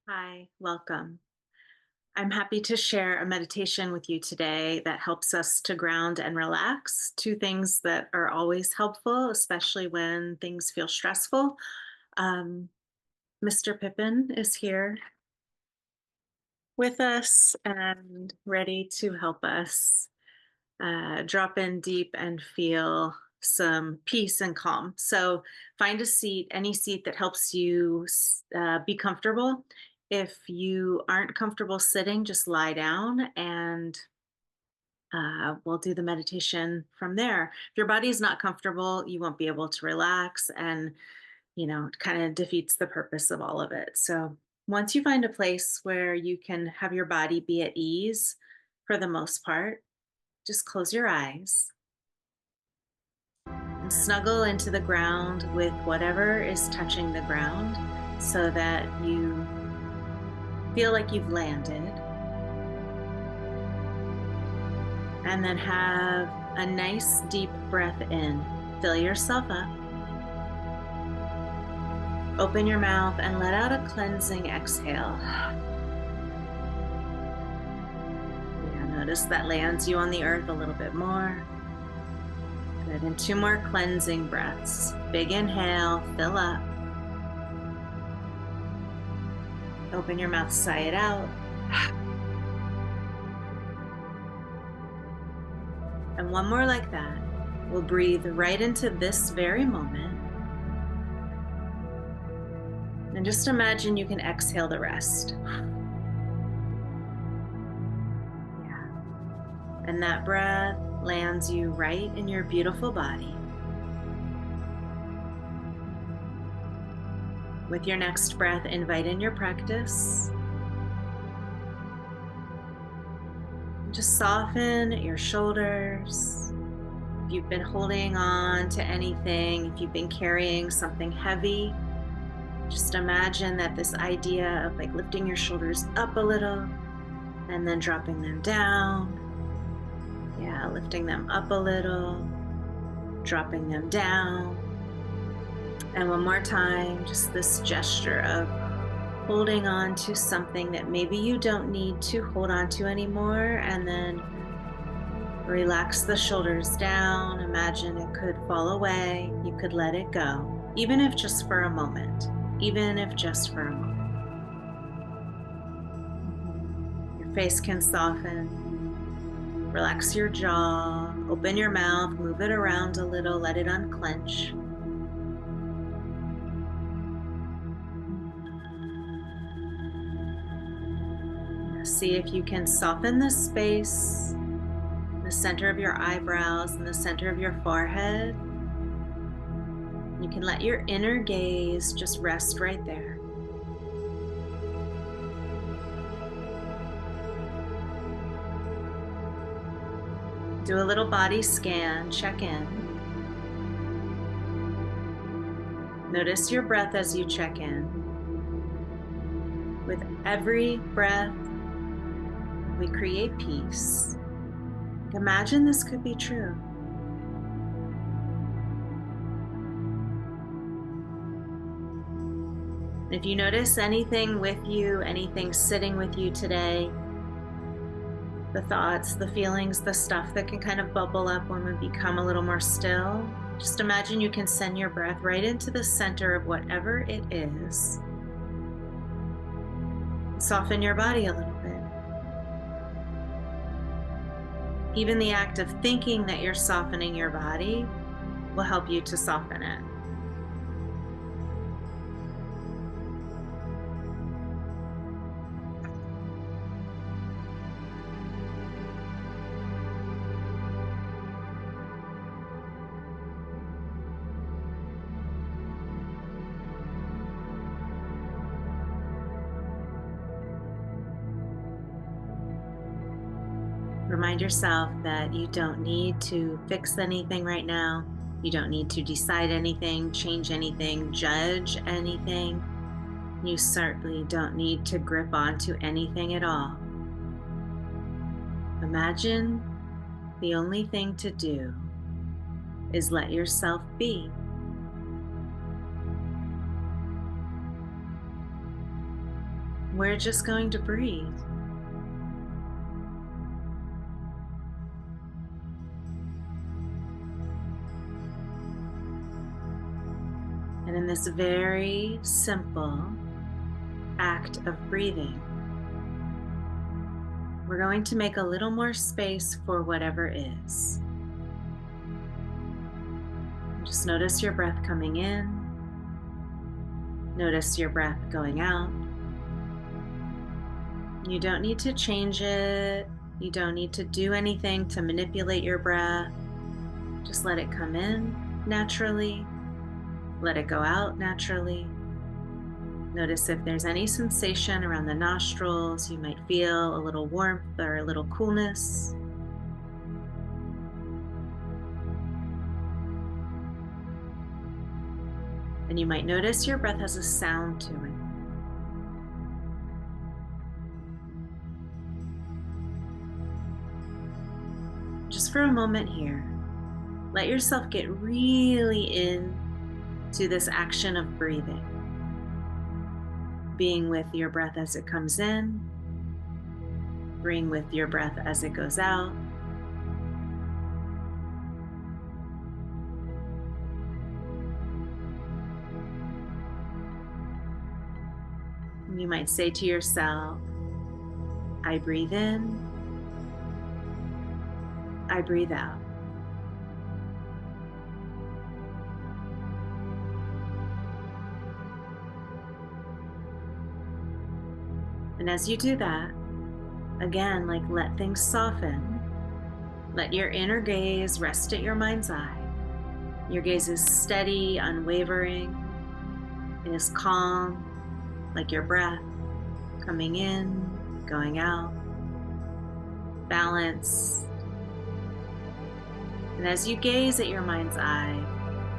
Hi, welcome. I'm happy to share a meditation with you today that helps us to ground and relax, two things that are always helpful, especially when things feel stressful. Um, Mr. Pippin is here with us and ready to help us drop in deep and feel some peace and calm. So find a seat, any seat that helps you be comfortable. If you aren't comfortable sitting, just lie down and we'll do the meditation from there. If your body is not comfortable, you won't be able to relax, and it kind of defeats the purpose of all of it. So once you find a place where you can have your body be at ease for the most part, just close your eyes and snuggle into the ground with whatever is touching the ground so that you feel like you've landed. And then have a nice deep breath in. Fill yourself up. Open your mouth and let out a cleansing exhale. Yeah, notice that lands you on the earth a little bit more. Good. And two more cleansing breaths. Big inhale, fill up. Open your mouth, sigh it out. And one more like that. We'll breathe right into this very moment. And just imagine you can exhale the rest. Yeah. And that breath lands you right in your beautiful body. With your next breath, invite in your practice. Just soften your shoulders. If you've been holding on to anything, if you've been carrying something heavy, just imagine that this idea of like lifting your shoulders up a little and then dropping them down. Yeah, lifting them up a little, dropping them down. And one more time, just this gesture of holding on to something that maybe you don't need to hold on to anymore, and then relax the shoulders down. Imagine it could fall away. You could let it go, even if just for a moment, even if just for a moment. Your face can soften. Relax your jaw, open your mouth, move it around a little, let it unclench. See if you can soften the space, the center of your eyebrows and the center of your forehead. You can let your inner gaze just rest right there. Do a little body scan, check in. Notice your breath as you check in. With every breath, we create peace. Imagine this could be true. If you notice anything with you, anything sitting with you today, the thoughts, the feelings, the stuff that can kind of bubble up when we become a little more still, just imagine you can send your breath right into the center of whatever it is. Soften your body a little bit. Even the act of thinking that you're softening your body will help you to soften it. Remind yourself that you don't need to fix anything right now. You don't need to decide anything, change anything, judge anything. You certainly don't need to grip onto anything at all. Imagine the only thing to do is let yourself be. We're just going to breathe. And in this very simple act of breathing, we're going to make a little more space for whatever is. Just notice your breath coming in. Notice your breath going out. You don't need to change it. You don't need to do anything to manipulate your breath. Just let it come in naturally. Let it go out naturally. Notice if there's any sensation around the nostrils. You might feel a little warmth or a little coolness. And you might notice your breath has a sound to it. Just for a moment here, let yourself get really in to this action of breathing. Being with your breath as it comes in, being with your breath as it goes out. And you might say to yourself, I breathe in, I breathe out. And as you do that, again, like let things soften. Let your inner gaze rest at your mind's eye. Your gaze is steady, unwavering. It is calm, like your breath, coming in, going out, balanced. And as you gaze at your mind's eye,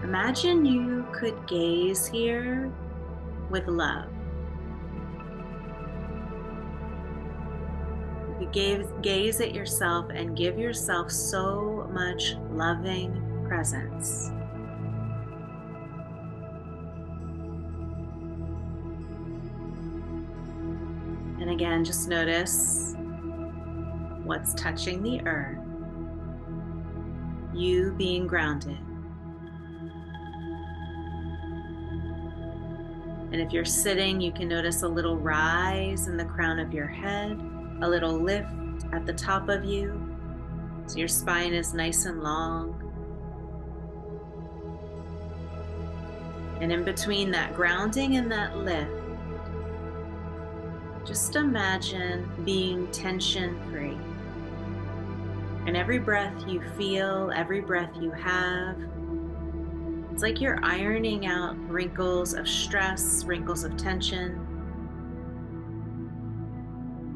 imagine you could gaze here with love. You gaze at yourself and give yourself so much loving presence. And again, just notice what's touching the earth, you being grounded. And if you're sitting, you can notice a little rise in the crown of your head, a little lift at the top of you, so your spine is nice and long. And in between that grounding and that lift, just imagine being tension-free. And every breath you feel, every breath you have, it's like you're ironing out wrinkles of stress, wrinkles of tension,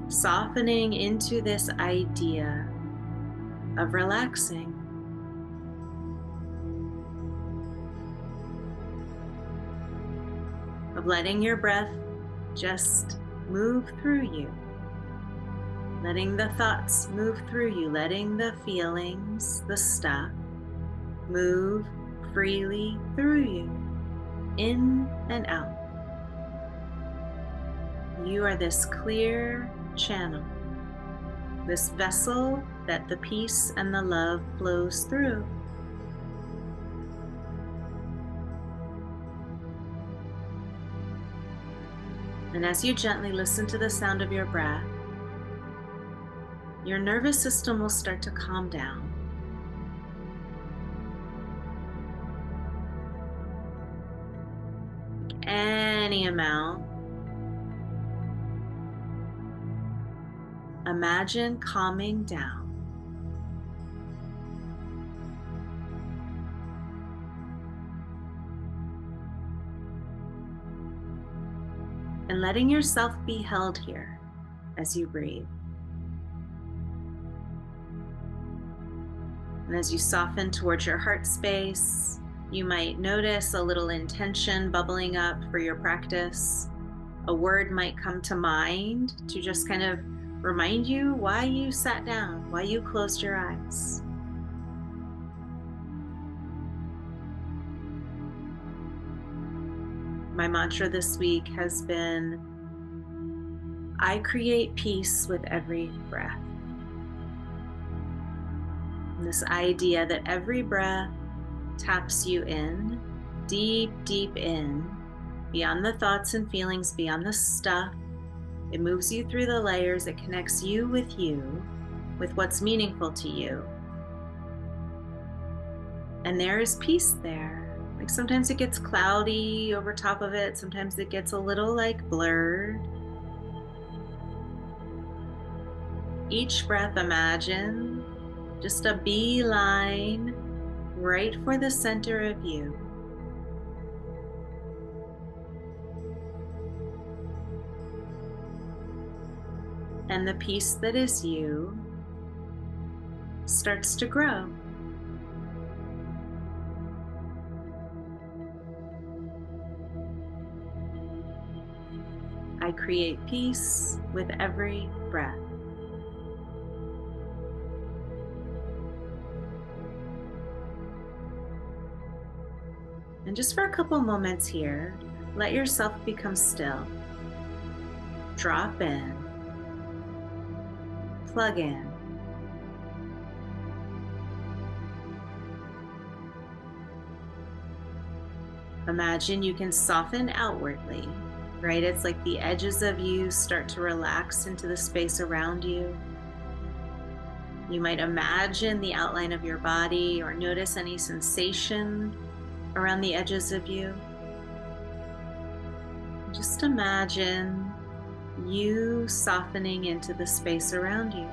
softening into this idea of relaxing. Of letting your breath just move through you. Letting the thoughts move through you, letting the feelings, the stuff, move freely through you, in and out. You are this clear channel, this vessel that the peace and the love flows through. And as you gently listen to the sound of your breath, your nervous system will start to calm down. Any amount. Imagine calming down. And letting yourself be held here as you breathe. And as you soften towards your heart space, you might notice a little intention bubbling up for your practice. A word might come to mind to just kind of remind you why you sat down, why you closed your eyes. My mantra this week has been, I create peace with every breath. And this idea that every breath taps you in, deep, deep in, beyond the thoughts and feelings, beyond the stuff. It moves you through the layers. It connects you, with what's meaningful to you. And there is peace there. Like sometimes it gets cloudy over top of it. Sometimes it gets a little like blurred. Each breath, imagine just a beeline right for the center of you. And the peace that is you starts to grow. I create peace with every breath. And just for a couple moments here, let yourself become still. Drop in, plug in. Imagine you can soften outwardly, right? It's like the edges of you start to relax into the space around you. You might imagine the outline of your body or notice any sensation around the edges of you. Just imagine you softening into the space around you.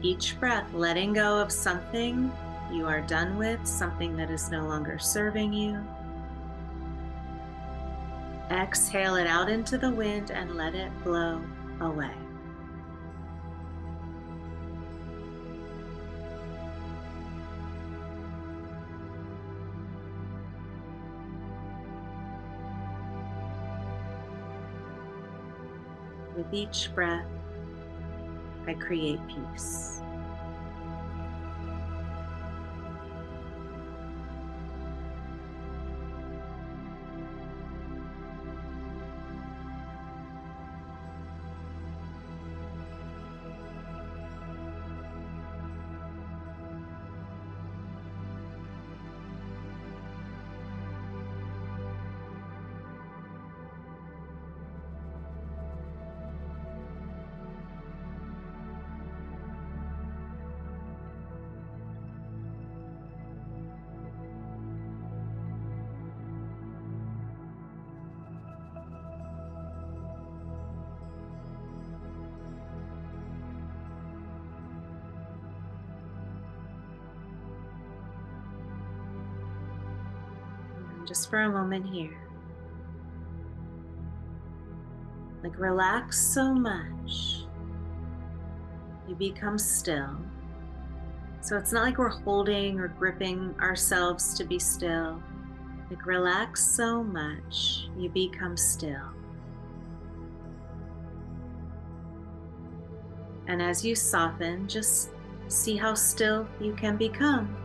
Each breath, letting go of something you are done with, something that is no longer serving you. Exhale it out into the wind and let it blow away. With each breath, I create peace. And just for a moment here, like relax so much, you become still. So it's not like we're holding or gripping ourselves to be still. Like relax so much, you become still. And as you soften, just see how still you can become.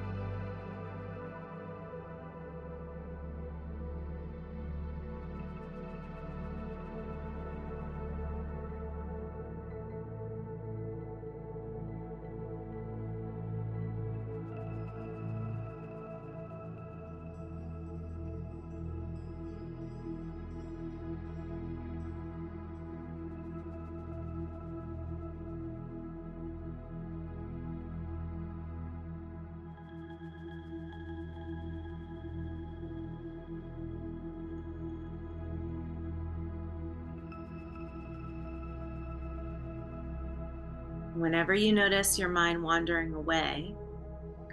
Whenever you notice your mind wandering away,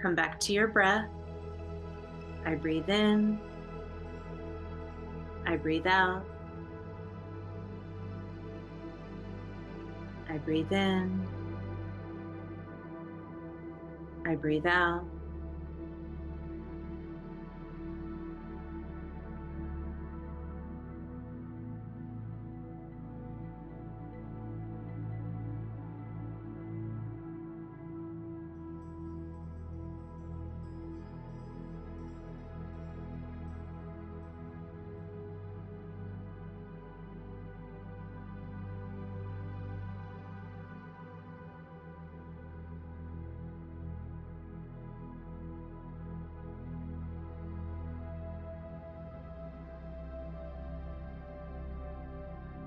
come back to your breath. I breathe in, I breathe out, I breathe in, I breathe out.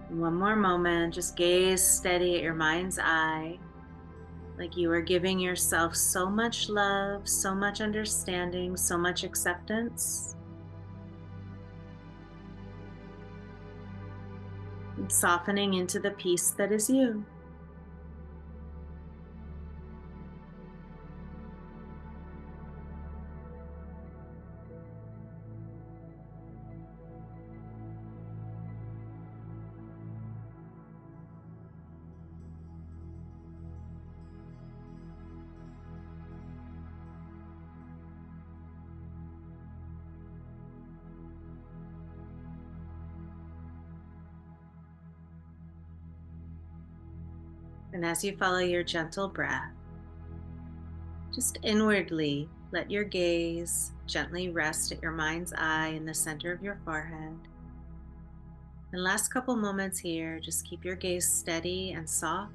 One more moment, just gaze steady at your mind's eye, like you are giving yourself so much love, so much understanding, so much acceptance, and softening into the peace that is you. And as you follow your gentle breath, just inwardly let your gaze gently rest at your mind's eye in the center of your forehead. And last couple moments here, just keep your gaze steady and soft.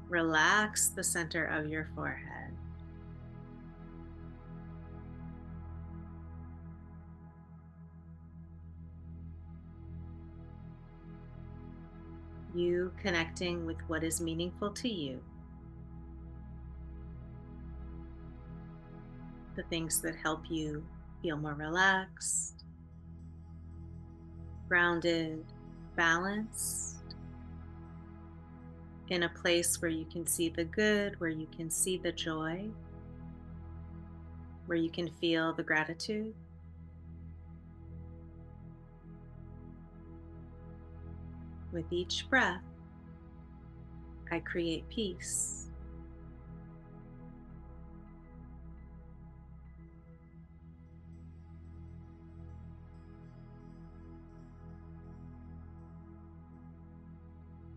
Relax the center of your forehead. You connecting with what is meaningful to you, the things that help you feel more relaxed, grounded, balanced, in a place where you can see the good, where you can see the joy, where you can feel the gratitude. With each breath, I create peace.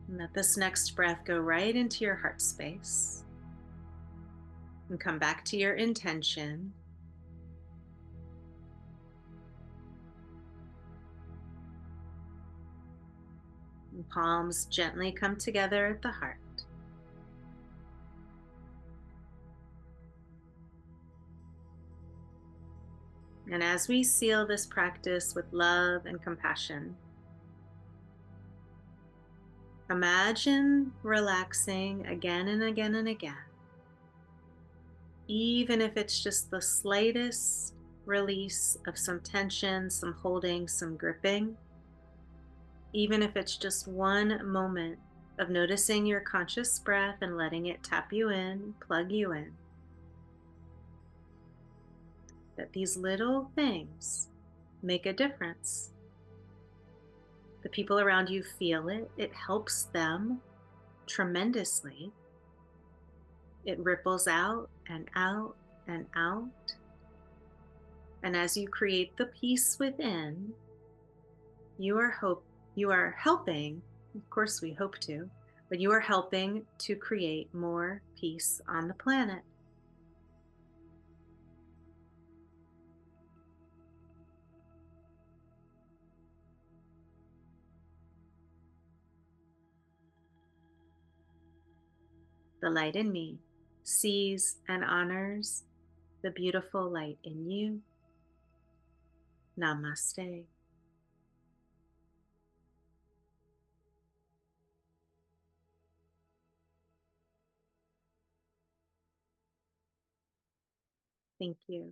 And let this next breath go right into your heart space and come back to your intention. And palms gently come together at the heart. And as we seal this practice with love and compassion, imagine relaxing again and again and again, even if it's just the slightest release of some tension, some holding, some gripping, even if it's just one moment of noticing your conscious breath and letting it tap you in, plug you in. That these little things make a difference. The people around you feel it, it helps them tremendously. It ripples out and out and out. And as you create the peace within, you are you are helping, of course we hope to, but you are helping to create more peace on the planet. The light in me sees and honors the beautiful light in you. Namaste. Thank you.